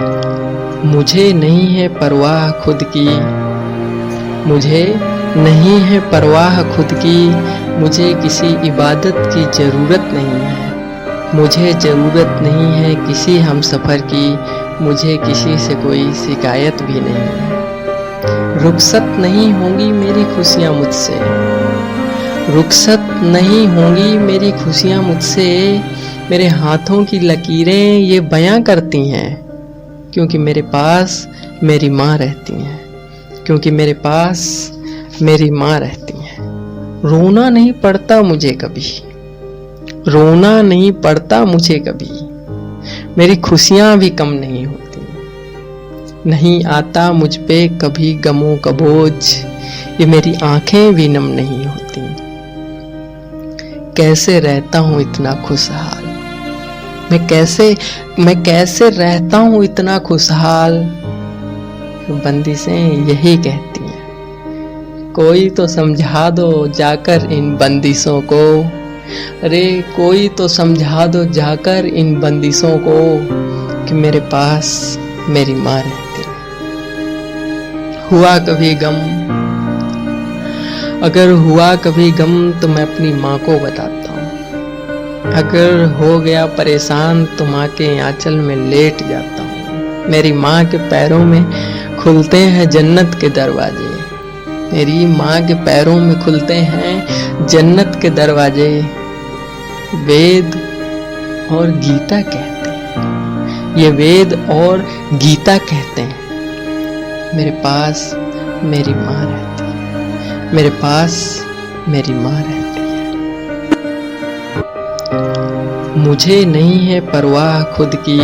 मुझे नहीं है परवाह खुद की, मुझे नहीं है परवाह खुद की, मुझे किसी इबादत की ज़रूरत नहीं है। मुझे ज़रूरत नहीं है किसी हमसफ़र की, मुझे किसी से कोई शिकायत भी नहीं है। रुखसत नहीं होंगी मेरी खुशियाँ मुझसे, रुखसत नहीं होंगी मेरी खुशियाँ मुझसे। मेरे हाथों की लकीरें ये बयां करती हैं, क्योंकि मेरे पास मेरी माँ रहती हैं, क्योंकि मेरे पास मेरी माँ रहती हैं। रोना नहीं पड़ता मुझे कभी, रोना नहीं पड़ता मुझे कभी। मेरी खुशियाँ भी कम नहीं होती, नहीं आता मुझ पे कभी गमों का बोझ, ये मेरी आंखें भी नम नहीं होती। कैसे रहता हूँ इतना खुशहाल, मैं कैसे रहता हूँ इतना खुशहाल। बंदिशें यही कहती हैं, कोई तो समझा दो जाकर इन बंदिशों को। अरे कोई तो समझा दो जाकर इन बंदिशों को, कि मेरे पास मेरी माँ रहती है। हुआ कभी गम, अगर हुआ कभी गम तो मैं अपनी माँ को बताता हूँ। अगर हो गया परेशान तो माँ के आंचल में लेट जाता हूँ। मेरी माँ के पैरों में खुलते हैं जन्नत के दरवाजे, मेरी माँ के पैरों में खुलते हैं जन्नत के दरवाजे। वेद और गीता कहते हैं, ये वेद और गीता कहते हैं, मेरे पास मेरी माँ रहती है, मेरे पास मेरी माँ रहती है। मुझे नहीं है परवाह खुद की,